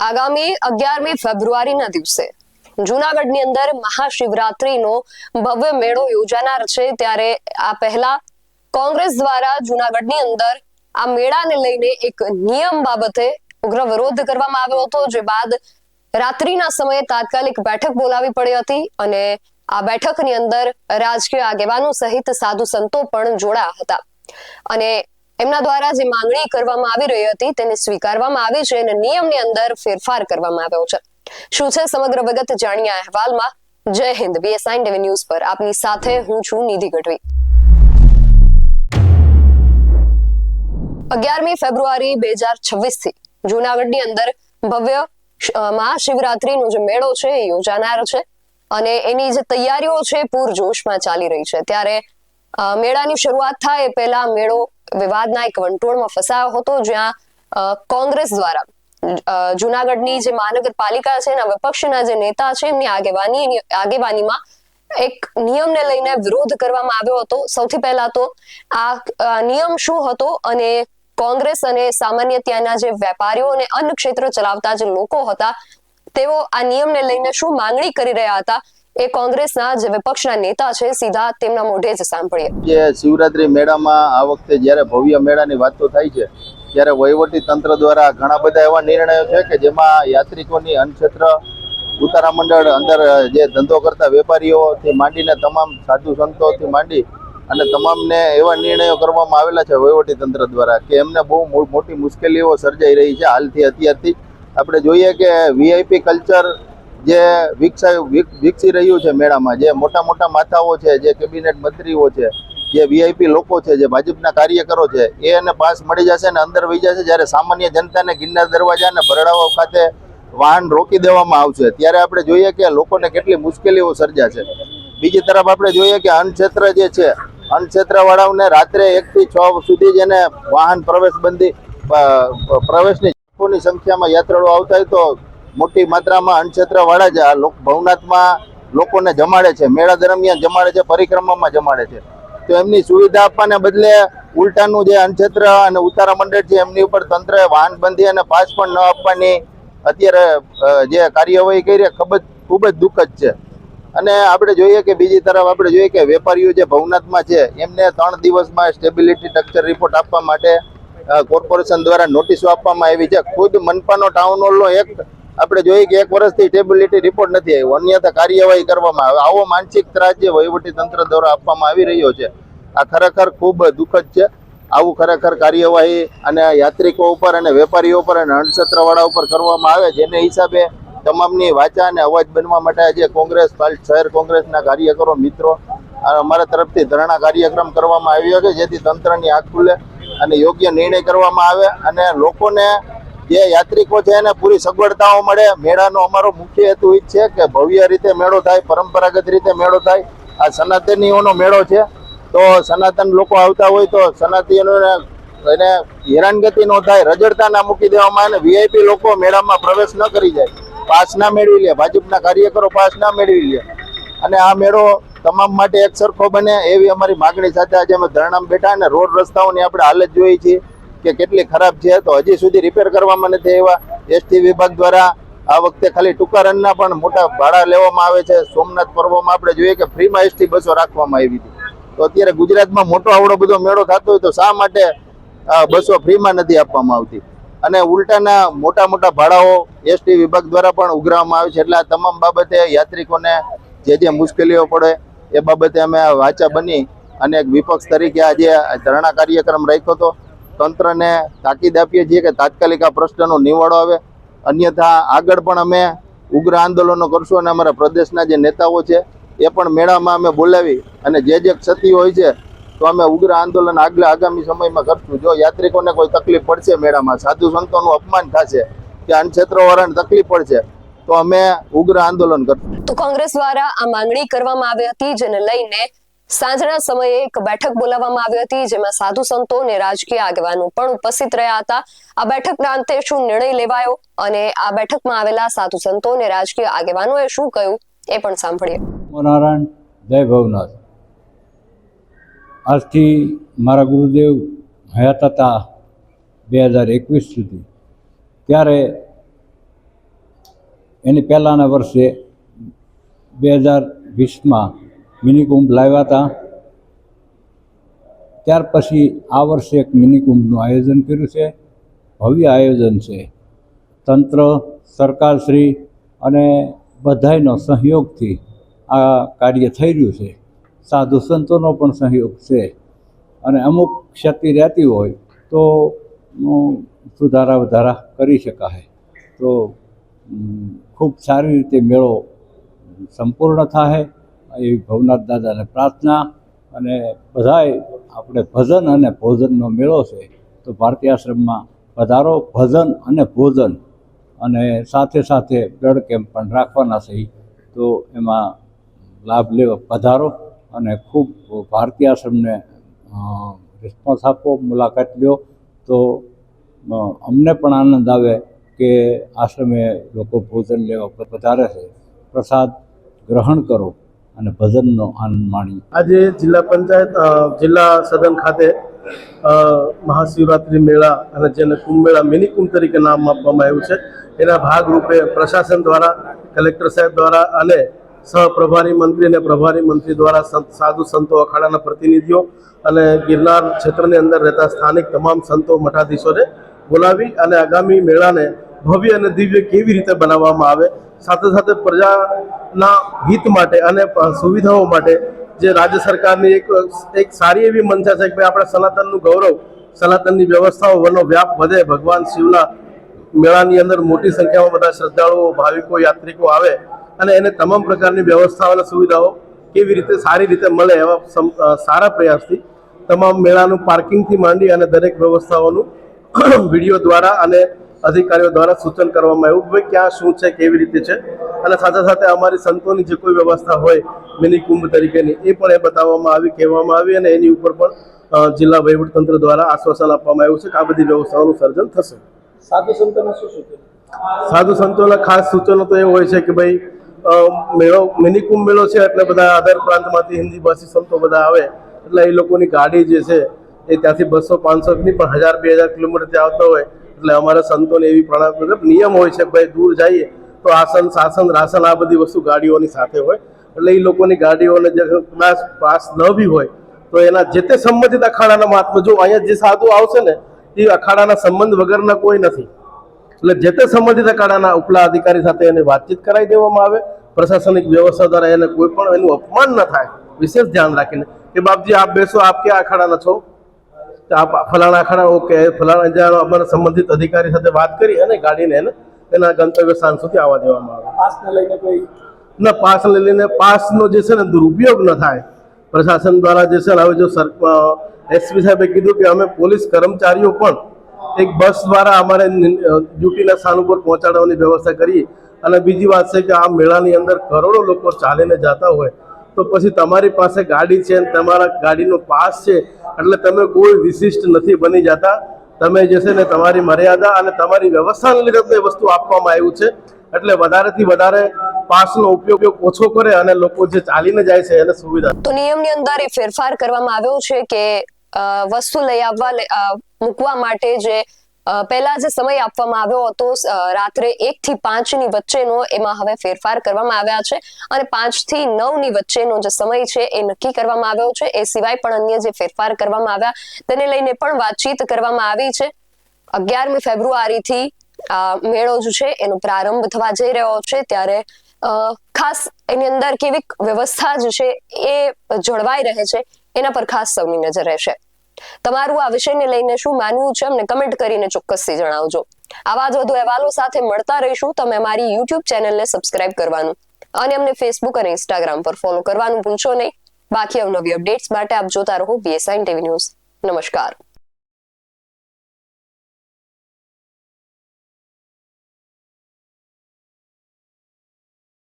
આગામી 11મી ફેબ્રુઆરીના દિવસે જૂનાગઢની અંદર મહાશિવરાત્રીનો ભવ્ય મેળો યોજાનાર છે। ત્યારે આ પહેલા કોંગ્રેસ દ્વારા જૂનાગઢની અંદર આ મેળાને લઈને એક નિયમ બાબતે ઉગ્ર વિરોધ કરવામાં આવ્યો હતો, જે બાદ રાત્રિના સમયે તાત્કાલિક બેઠક બોલાવી પડી હતી અને આ બેઠકની અંદર રાજકીય આગેવાનો સહિત સાધુ સંતો પણ જોડાયા હતા અને એમના દ્વારા જે માંગણી કરવામાં આવી રહી હતી તેને સ્વીકારવામાં આવી છે અને નિયમની અંદર ફેરફાર કરવામાં આવ્યો છે। શું છે સમગ્ર વિગત જાણીએ અહેવાલમાં। જય હિન્દ। BSI ટીવી ન્યૂઝ પર આપની સાથે હું છું નિધિ ગઢવી। 11મી ફેબ્રુઆરી 2026 થી જૂનાગઢની અંદર ભવ્ય મહાશિવરાત્રીનો જે મેળો છે એ યોજાનાર છે અને એની જે તૈયારીઓ છે પૂરજોશમાં ચાલી રહી છે। ત્યારે મેળાની શરૂઆત થાય એ પહેલા મેળો વિવાદના એક વંટોળમાં ફસાયો હતો, જ્યાં કોંગ્રેસ દ્વારા જૂનાગઢની જે મહાનગરપાલિકા છે એના વિપક્ષના જે નેતા છે એમની આગેવાનીમાં એક નિયમને લઈને વિરોધ કરવામાં આવ્યો હતો। સૌથી પહેલા તો આ નિયમ શું હતો અને કોંગ્રેસ અને સામાન્ય ત્યાંના જે વેપારીઓ અને અન્ન ક્ષેત્ર ચલાવતા જે લોકો હતા તેઓ આ નિયમને લઈને શું માંગણી કરી રહ્યા હતા એ કોંગ્રેસના જે વિપક્ષના નેતા છે સીધા તેમના મોઢે જ સાંભળીએ। જે શિવરાત્રી મેળામાં આ વખતે જ્યારે ભવ્ય મેળાની વાતો થાય છે ત્યારે વહીવટી તંત્ર દ્વારા ઘણા બધા એવા નિર્ણયો છે કે જેમાં યાત્રિકોની અન્ન ક્ષેત્ર ઉતારા મંડળ અંદર જે ધંધો કરતા વેપારીઓથી માંડીને તમામ સાધુ સંતોથી માંડી અને તમામને એવા નિર્ણયો કરવામાં આવેલા છે વહીવટી તંત્ર દ્વારા કે એમને બહુ મોટી મુશ્કેલીઓ સર્જાઈ રહી છે। હાલથી અત્યારથી આપણે જોઈએ કે વીઆઈપી કલ્ચર જે વિકસી રહ્યું છે મેળામાં, જે મોટા મોટા માથાઓ છે, જે કેબિનેટ મંત્રીઓ છે, જે વીઆઈપી લોકો છે, જે ભાજપના કાર્યકરો છે એને પાસ મળી જશે અને અંદર વહી જશે। જ્યારે સામાન્ય જનતાને ગિરનાર દરવાજા અને ભરડાઓ ખાતે વાહન રોકી દેવામાં આવશે ત્યારે આપણે જોઈએ કે લોકોને કેટલી મુશ્કેલીઓ સર્જાશે। બીજી તરફ આપણે જોઈએ કે અન્ન ક્ષેત્ર જે છે, અન્ન ક્ષેત્રવાળાઓને રાત્રે 1 થી 6 સુધી જેને વાહન પ્રવેશની સંખ્યામાં યાત્રાળુઓ આવતા હોય તો મોટી માત્રામાં અન્ન ક્ષેત્રવાળા જ આ ભવનાથમાં લોકોને જમાડે છે, મેળા દરમિયાન જમાડે છે, પરિક્રમામાં જમાડે છે। તો એમની સુવિધા આપવાને બદલે ઉલટાનું જે અન્ન ક્ષેત્ર અને ઉતારા મંડળ છે એમની ઉપર તંત્રએ વાહન બંધી અને પાસ પણ ન આપવાની અત્યારે જે કાર્યવાહી કરી ખૂબ જ દુઃખદ છે। અને આપણે જોઈએ કે બીજી તરફ આપણે જોઈએ કે વેપારીઓ જે ભવનાથમાં છે એમને 3 દિવસમાં સ્ટેબિલિટી સ્ટ્રક્ચર રિપોર્ટ આપવા માટે કોર્પોરેશન દ્વારા નોટિસો આપવામાં આવી છે। ખુદ મનપાનો ટાઉન હોલનો એક આપણે જોઈએ કે 1 વર્ષથી સ્ટેબિલિટી રિપોર્ટ નથી આવ્યો, અન્યથા કાર્યવાહી કરવામાં આવે। આવો માનસિક ત્રાસ જે વહીવટી તંત્ર દ્વારા આપવામાં આવી રહ્યો છે આ ખરેખર ખૂબ દુઃખદ છે। આવું ખરેખર કાર્યવાહી અને યાત્રિકો ઉપર અને વેપારીઓ ઉપર અને અન્નક્ષેત્રવાળા ઉપર કરવામાં આવે, જેને હિસાબે તમામની વાચા અને અવાજ બનવા માટે આજે કોંગ્રેસ શહેર કોંગ્રેસના કાર્યકરો મિત્રો અમારા તરફથી ધરણા કાર્યક્રમ કરવામાં આવ્યો છે, જેથી તંત્રની આંખ ખુલે અને યોગ્ય નિર્ણય કરવામાં આવે અને લોકોને જે યાત્રિકો છે એને પૂરી સગવડતાઓ મળે। મેળાનો અમારો મુખ્ય હેતુ એ છે કે ભવ્ય રીતે મેળો થાય, પરંપરાગત રીતે મેળો થાય। આ સનાતનીઓનો મેળો છે, તો સનાતન લોકો આવતા હોય તો સનાતનીઓને એને હેરાનગતિ ન થાય, રજડતા ના મૂકી દેવામાં આવે, વીઆઈપી લોકો મેળામાં પ્રવેશ ન કરી જાય, પાસ ના મેળવી લે, ભાજપના કાર્યકરો પાસ ના મેળવી લે અને આ મેળો તમામ માટે એક સરખો બને એવી અમારી માગણી સાથે આજે અમે ધરણામાં બેઠા અને રોડ રસ્તાઓની આપણે હાલત જોઈએ છીએ કે કેટલી ખરાબ છે, તો હજી સુધી રિપેર કરવામાં નથી આવ્યા। એસટી વિભાગ દ્વારા આ વખતે ખાલી ટૂંકા રનના પણ મોટા ભાડા લેવામાં આવે છે। સોમનાથ પર્વમાં આપણે જોઈએ કે ફ્રીમાં એસટી બસો રાખવામાં આવી હતી, તો અત્યારે ગુજરાતમાં મોટો આવડો બધો મેળો થતો હોય તો શા માટે બસો ફ્રીમાં નથી આપવામાં આવતી અને ઉલટાના મોટા મોટા ભાડાઓ એસટી વિભાગ દ્વારા પણ ઉઘરાવવામાં આવે છે। એટલે આ તમામ બાબતે યાત્રિકોને જે મુશ્કેલીઓ પડે એ બાબતે અમે વાચા બની અને એક વિપક્ષ તરીકે આજે ધરણા કાર્યક્રમ રાખ્યો હતો। તંત્રને તાકીદ આપીએ છીએ કે તાત્કાલિક આ પ્રશ્નનો નિવાડો આવે, અન્યથા આગળ પણ અમે ઉગ્ર આંદોલનો કરશું અને અમારા પ્રદેશના જે નેતાઓ છે એ પણ મેળામાં અમે બોલાવી અને જે ક્ષતિ હોય છે તો અમે ઉગ્ર આંદોલન આગામી સમયમાં કરશું। જો યાત્રિકોને કોઈ તકલીફ પડશે, મેળામાં સાધુ સંતોનું અપમાન થશે કે અન્ન ક્ષેત્રવાળાને તકલીફ પડશે તો અમે ઉગ્ર આંદોલન કરશું। તો કોંગ્રેસ દ્વારા આ માંગણી કરવામાં આવી હતી, જેને લઈને સાંજના સમયે એક બેઠક બોલાવવામાં આવી હતી, જેમાં સાધુ સંતો અને રાજકીય આગેવાનો પણ ઉપસ્થિત રહ્યા હતા। આ બેઠકના અંતે શું નિર્ણય લેવાયો અને આ બેઠકમાં આવેલા સાધુ સંતો અને રાજકીય આગેવાનોએ શું કહ્યું એ પણ સાંભળીએ। નારાયણ જય ભવનાથ। આજથી મારા ગુરુદેવ હયાત હતા 2021 સુધી, ત્યારે એની પહેલાંના વર્ષે 2020માં મિની કુંભ લાવ્યા હતા. ત્યાર પછી આ વર્ષે એક મિની કુંભનું આયોજન કર્યું છે. ભવ્ય આયોજન છે. તંત્ર, સરકારશ્રી અને બધાયનો સહયોગથી આ કાર્ય થઈ રહ્યું છે. સાધુ સંતોનો પણ સહયોગ છે અને અમુક ક્ષતિ રહેતી હોય તો સુધારા વધારા કરી શકાય. તો ખૂબ સારી રીતે મેળો સંપૂર્ણ થાય એવી ભવનાથ દાદાને પ્રાર્થના. અને બધાય આપણે ભજન અને ભોજનનો મેળો છે તો ભારતીય આશ્રમમાં પધારો. ભજન અને ભોજન અને સાથે સાથે બ્લડ કેમ્પ પણ રાખવાના છે, તો એમાં લાભ લેવા પધારો અને ખૂબ ભારતીય આશ્રમને રિસ્પોન્સ આપો, મુલાકાત લ્યો. તો અમને પણ આનંદ આવે કે આશ્રમે લોકો ભોજન લેવા પધારે છે. પ્રસાદ ગ્રહણ કરો અને ભજનનો આનંદ માણી. આજે જિલ્લા પંચાયત જિલ્લા સદન ખાતે મહાશિવરાત્રિ મેળા અને જેને કુંભ મેળા મિની કુંભ તરીકે નામ આપવામાં આવ્યું છે, એના ભાગરૂપે પ્રશાસન દ્વારા, કલેક્ટર સાહેબ દ્વારા અને સહપ્રભારી મંત્રી અને પ્રભારી મંત્રી દ્વારા સાધુ સંતો, અખાડાના પ્રતિનિધિઓ અને ગિરનાર ક્ષેત્રની અંદર રહેતા સ્થાનિક તમામ સંતો, મઠાધીશોને બોલાવી અને આગામી મેળાને ભવ્ય અને દિવ્ય કેવી રીતે બનાવવામાં આવે, સાથે સાથે પ્રજાના હિત માટે અને સુવિધાઓ માટે જે રાજ્ય સરકારની એક સારી એવી મંશા છે કે ભાઈ આપણે સનાતનનું ગૌરવ, સનાતનની વ્યવસ્થાઓ, વનો વ્યાપ વધે, ભગવાન શિવના મેળાની અંદર મોટી સંખ્યામાં બધા શ્રદ્ધાળુઓ, ભાવિકો, યાત્રિકો આવે અને એને તમામ પ્રકારની વ્યવસ્થાઓ અને સુવિધાઓ કેવી રીતે સારી રીતે મળે એવા સારા પ્રયાસથી તમામ મેળાનું પાર્કિંગથી માંડી અને દરેક વ્યવસ્થાઓનું વિડીયો દ્વારા અને અધિકારીઓ દ્વારા સૂચન કરવામાં આવ્યું કે ભાઈ ક્યાં શું છે, કેવી રીતે છે. અને સાથે સાથે અમારી સંતોની જે કોઈ વ્યવસ્થા હોય મિની કુંભ તરીકેની એ પણ એ બતાવવામાં આવી, કહેવામાં આવી અને એની ઉપર પણ જિલ્લા વહીવટતંત્ર દ્વારા આશ્વાસન આપવામાં આવ્યું છે કે આ બધી વ્યવસ્થાઓનું સર્જન થશે. સાધુ સંતોના શું સૂચનો? સાધુ સંતોના ખાસ સૂચનો તો એ હોય છે કે ભાઈ મેળો મિની કુંભ મેળો છે એટલે બધા અધર પ્રાંતમાંથી હિન્દી ભાષી સંતો બધા આવે એટલે એ લોકોની ગાડી જે છે એ ત્યાંથી 200-500 નહીં પણ 1000-2000 કિલોમીટરથી આવતા હોય એટલે અમારા સંતોને એવી નિયમ હોય છે કે ભાઈ દૂર જઈએ તો આસન, શાસન, રાસન આ બધી વસ્તુ ગાડીઓની સાથે હોય એટલે એ લોકોની ગાડીઓને જે કદાચ પાસ ન બી હોય તો એના જે તે સંબંધિત અખાડાના મહાત્મા, જો અહીંયા જે સાધુ આવશે ને એ અખાડાના સંબંધ વગરના કોઈ નથી એટલે જે તે સંબંધિત અખાડાના ઉપલા અધિકારી સાથે એને વાતચીત કરાવી દેવામાં આવે. પ્રશાસનિક વ્યવસ્થા દ્વારા એને કોઈ પણ એનું અપમાન ન થાય વિશેષ ધ્યાન રાખીને કે બાપજી આપ બેસો, આપ ક્યાં અખાડાના છો, આપ ફલાણા અખાડા, ઓકે ફલાણા જ્યાં અમારા સંબંધિત અધિકારી સાથે વાત કરી અને ગાડીને એને એના ગંતવ્ય સ્થાન સુધી આવવા દેવામાં આવે. પાસને લઈને કોઈ ના, પાસ લઈને પાસનો જે છે ને દુરુપયોગ ન થાય પ્રશાસન દ્વારા જે છે ને. હવે જો એસપી સાહેબે કીધું કે અમે પોલીસ કર્મચારીઓ પણ એક બસ દ્વારા અમારે ડ્યુટીના સ્થાન ઉપર પહોંચાડવાની વ્યવસ્થા કરી. અને બીજી વાત છે કે આ મેળાની અંદર કરોડો લોકો ચાલીને જતા હોય તો પછી તમારી પાસે ગાડી છે, તમારા ગાડીનો પાસ છે એટલે તમે કોઈ વિશિષ્ટ નથી બની જતા. તમે જે છે ને તમારી મર્યાદા અને તમારી વ્યવસ્થાને લીધે એ વસ્તુ આપવામાં આવ્યું છે એટલે વધારેથી વધારે પાસનો ઉપયોગ ઓછો કરે અને લોકો જે ચાલીને જાય છે એને સુવિધા. તો નિયમની અંદર એ ફેરફાર કરવામાં આવ્યો છે કે વસ્તુ લઈ આવવા મૂકવા માટે જે પહેલા જે સમય આપવામાં આવ્યો હતો રાત્રે 1 થી 5 ની વચ્ચેનો, એમાં હવે ફેરફાર કરવામાં આવ્યા છે અને 5 થી 9 ની વચ્ચેનો જે સમય છે એ નક્કી કરવામાં આવ્યો છે. એ સિવાય પણ અન્ય જે ફેરફાર કરવામાં આવ્યા તેને લઈને પણ વાતચીત કરવામાં આવી છે. 11મી ફેબ્રુઆરીથી મેળો જે છે એનો પ્રારંભ થવા જઈ રહ્યો છે ત્યારે ખાસ એની અંદર કેવી વ્યવસ્થા જે છે એ જળવાઈ રહે છે એના પર ખાસ સૌની નજર રહેશે. તમારું આ વિષયને લઈને શું માનવું છે અમને કમેન્ટ કરીને ચોક્કસથી જણાવજો. આવા જ વધુ અહેવાલો સાથે મળતા રહીશું. તમે અમારી YouTube ચેનલને સબસ્ક્રાઇબ કરવાનું અને અમને Facebook અને Instagram પર ફોલો કરવાનું ભૂલશો નહીં. બાકી અવનવી અપડેટ્સ માટે આપ જોતા રહો BSN TV ન્યૂઝ. નમસ્કાર.